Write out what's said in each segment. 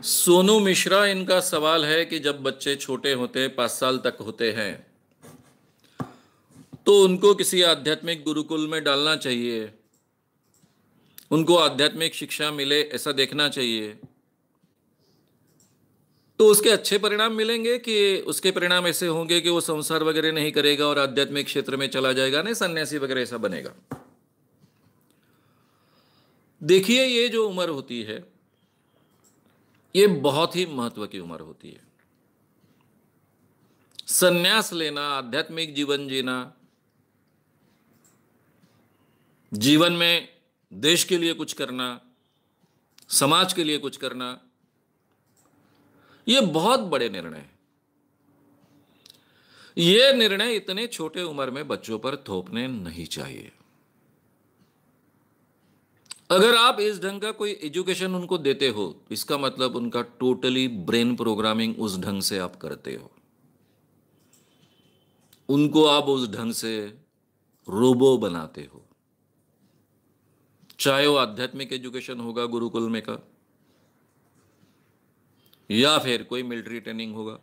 सोनू मिश्रा, इनका सवाल है कि जब बच्चे छोटे होते 5 साल तक होते हैं तो उनको किसी आध्यात्मिक गुरुकुल में डालना चाहिए, उनको आध्यात्मिक शिक्षा मिले ऐसा देखना चाहिए, तो उसके अच्छे परिणाम मिलेंगे कि उसके परिणाम ऐसे होंगे कि वो संसार वगैरह नहीं करेगा और आध्यात्मिक क्षेत्र में चला जाएगा, नहीं सन्यासी वगैरह ऐसा बनेगा। देखिए, ये जो उम्र होती है ये बहुत ही महत्व की उम्र होती है। सन्यास लेना, आध्यात्मिक जीवन जीना, जीवन में देश के लिए कुछ करना, समाज के लिए कुछ करना, ये बहुत बड़े निर्णय हैं। ये निर्णय इतने छोटे उम्र में बच्चों पर थोपने नहीं चाहिए। अगर आप इस ढंग का कोई एजुकेशन उनको देते हो, इसका मतलब उनका टोटली ब्रेन प्रोग्रामिंग उस ढंग से आप करते हो, उनको आप उस ढंग से रोबो बनाते हो। चाहे वो आध्यात्मिक एजुकेशन होगा गुरुकुल में का, या फिर कोई मिलिट्री ट्रेनिंग होगा।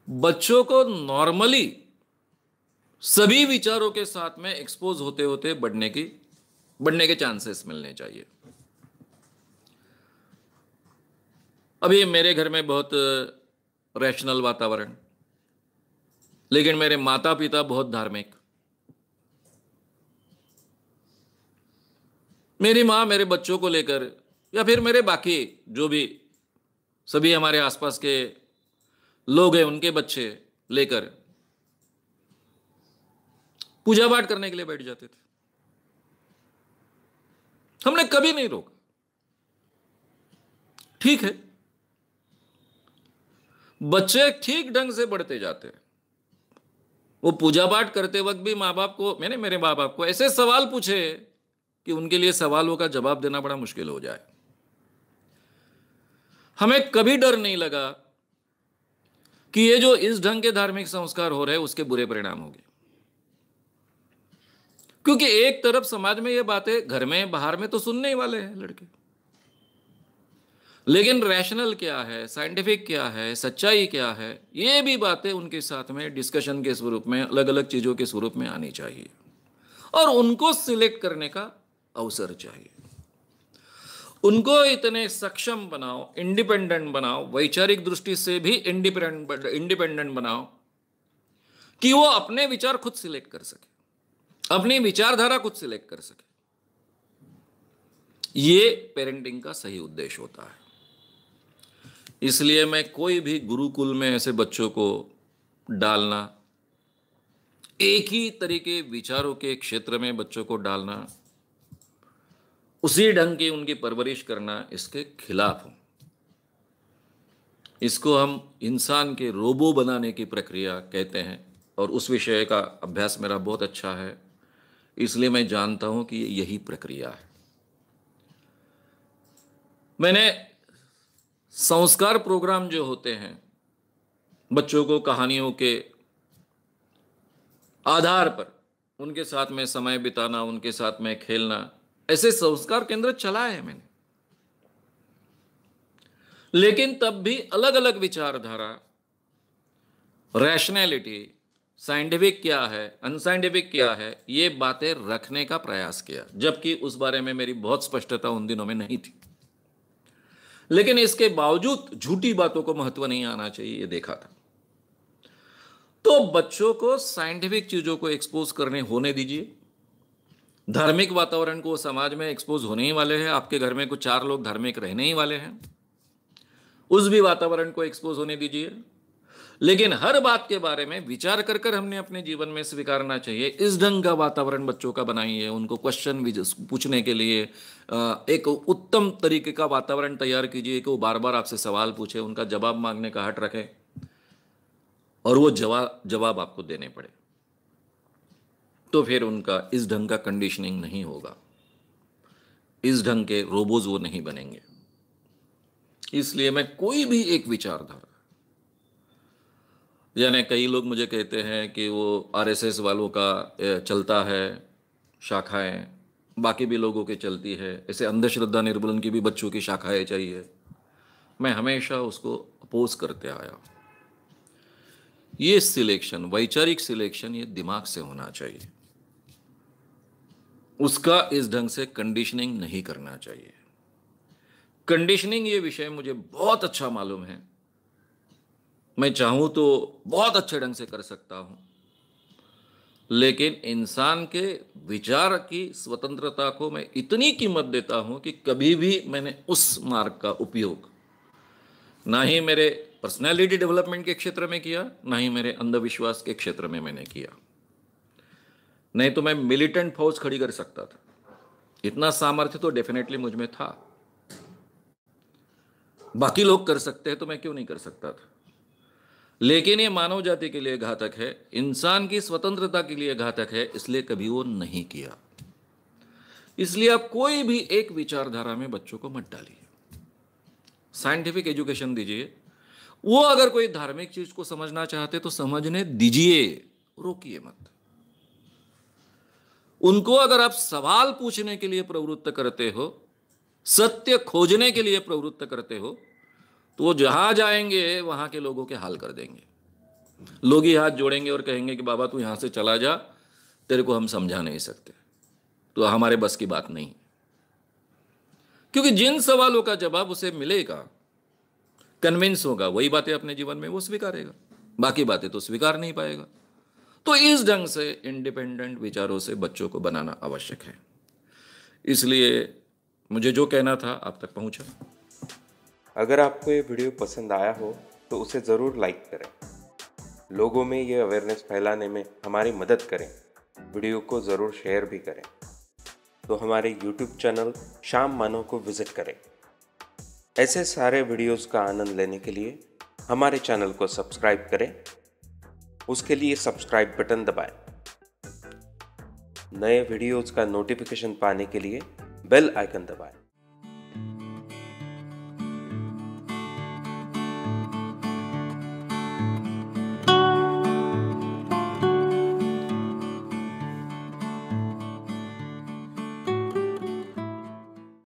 बच्चों को नॉर्मली सभी विचारों के साथ में एक्सपोज होते होते बढ़ने के चांसेस मिलने चाहिए। अभी मेरे घर में बहुत रैशनल वातावरण, लेकिन मेरे माता पिता बहुत धार्मिक। मेरी मां मेरे बच्चों को लेकर, या फिर मेरे बाकी जो भी सभी हमारे आसपास के लोग हैं, उनके बच्चे लेकर पूजा पाठ करने के लिए बैठ जाते थे। हमने कभी नहीं रोका। ठीक है, बच्चे ठीक ढंग से बढ़ते जाते हैं। वो पूजा पाठ करते वक्त भी मैंने मेरे माँ बाप को ऐसे सवाल पूछे कि उनके लिए सवालों का जवाब देना बड़ा मुश्किल हो जाए। हमें कभी डर नहीं लगा कि ये जो इस ढंग के धार्मिक संस्कार हो रहे हैं उसके बुरे परिणाम होंगे, क्योंकि एक तरफ समाज में ये बातें घर में बाहर में तो सुनने ही वाले हैं लड़के, लेकिन रैशनल क्या है, साइंटिफिक क्या है, सच्चाई क्या है, ये भी बातें उनके साथ में डिस्कशन के स्वरूप में, अलग अलग चीजों के स्वरूप में आनी चाहिए और उनको सिलेक्ट करने का अवसर चाहिए। उनको इतने सक्षम बनाओ, इंडिपेंडेंट बनाओ, वैचारिक दृष्टि से भी इंडिपेंडेंट बनाओ कि वो अपने विचार खुद सिलेक्ट कर सके, अपनी विचारधारा खुद सिलेक्ट कर सके। ये पेरेंटिंग का सही उद्देश्य होता है। इसलिए मैं कोई भी गुरुकुल में ऐसे बच्चों को डालना, एक ही तरीके विचारों के क्षेत्र में बच्चों को डालना, उसी ढंग की उनकी परवरिश करना, इसके खिलाफ हूं। इसको हम इंसान के रोबो बनाने की प्रक्रिया कहते हैं और उस विषय का अभ्यास मेरा बहुत अच्छा है, इसलिए मैं जानता हूं कि यही प्रक्रिया है। मैंने संस्कार प्रोग्राम जो होते हैं, बच्चों को कहानियों के आधार पर उनके साथ में समय बिताना, उनके साथ में खेलना, ऐसे संस्कार केंद्र चलाए हैं मैंने। लेकिन तब भी अलग अलग विचारधारा, रैशनैलिटी, साइंटिफिक क्या है, अनसाइंटिफिक क्या है, ये बातें रखने का प्रयास किया, जबकि उस बारे में मेरी बहुत स्पष्टता उन दिनों में नहीं थी। लेकिन इसके बावजूद झूठी बातों को महत्व नहीं आना चाहिए, ये देखा था। तो बच्चों को साइंटिफिक चीजों को एक्सपोज करने होने दीजिए। धार्मिक वातावरण को समाज में एक्सपोज होने ही वाले हैं। आपके घर में कुछ 4 लोग धार्मिक रहने ही वाले हैं, उस भी वातावरण को एक्सपोज होने दीजिए। लेकिन हर बात के बारे में विचार कर कर हमने अपने जीवन में स्वीकारना चाहिए। इस ढंग का वातावरण बच्चों का बनाइए, उनको क्वेश्चन पूछने के लिए एक उत्तम तरीके का वातावरण तैयार कीजिए कि वो बार बार आपसे सवाल पूछे, उनका जवाब मांगने का हट रखें और वो जवाब आपको देने पड़े। तो फिर उनका इस ढंग का कंडीशनिंग नहीं होगा, इस ढंग के रोबोज वो नहीं बनेंगे। इसलिए मैं कोई भी एक विचारधारा, यानी कई लोग मुझे कहते हैं कि वो आरएसएस वालों का चलता है शाखाएं, बाकी भी लोगों की चलती है, ऐसे अंधश्रद्धा निर्मूलन की भी बच्चों की शाखाएं चाहिए, मैं हमेशा उसको अपोज करते आया। ये सिलेक्शन, वैचारिक सिलेक्शन, ये दिमाग से होना चाहिए, उसका इस ढंग से कंडीशनिंग नहीं करना चाहिए। कंडीशनिंग ये विषय मुझे बहुत अच्छा मालूम है, मैं चाहूं तो बहुत अच्छे ढंग से कर सकता हूं, लेकिन इंसान के विचार की स्वतंत्रता को मैं इतनी कीमत देता हूं कि कभी भी मैंने उस मार्ग का उपयोग ना ही मेरे पर्सनैलिटी डेवलपमेंट के क्षेत्र में किया, ना ही मेरे अंधविश्वास के क्षेत्र में मैंने किया। नहीं तो मैं मिलिटेंट फौज खड़ी कर सकता था, इतना सामर्थ्य तो डेफिनेटली मुझ में था। बाकी लोग कर सकते हैं तो मैं क्यों नहीं कर सकता था? लेकिन ये मानव जाति के लिए घातक है, इंसान की स्वतंत्रता के लिए घातक है, इसलिए कभी वो नहीं किया। इसलिए आप कोई भी एक विचारधारा में बच्चों को मत डालिए, साइंटिफिक एजुकेशन दीजिए। वो अगर कोई धार्मिक चीज को समझना चाहते तो समझने दीजिए, रोकिए मत। उनको अगर आप सवाल पूछने के लिए प्रवृत्त करते हो, सत्य खोजने के लिए प्रवृत्त करते हो, तो वो जहां जाएंगे वहां के लोगों के हाल कर देंगे। लोग ही हाथ जोड़ेंगे और कहेंगे कि बाबा तू यहां से चला जा, तेरे को हम समझा नहीं सकते, तो हमारे बस की बात नहीं। क्योंकि जिन सवालों का जवाब उसे मिलेगा, कन्विंस होगा, वही बातें अपने जीवन में वो स्वीकारेगा, बाकी बातें तो स्वीकार नहीं पाएगा। तो इस ढंग से इंडिपेंडेंट विचारों से बच्चों को बनाना आवश्यक है। इसलिए मुझे जो कहना था आप तक पहुंचा। अगर आपको ये वीडियो पसंद आया हो तो उसे ज़रूर लाइक करें, लोगों में ये अवेयरनेस फैलाने में हमारी मदद करें। वीडियो को ज़रूर शेयर भी करें। तो हमारे YouTube चैनल श्याम मानव को विज़िट करें। ऐसे सारे वीडियोस का आनंद लेने के लिए हमारे चैनल को सब्सक्राइब करें। उसके लिए सब्सक्राइब बटन दबाएं। नए वीडियोस का नोटिफिकेशन पाने के लिए बेल आइकन दबाएं।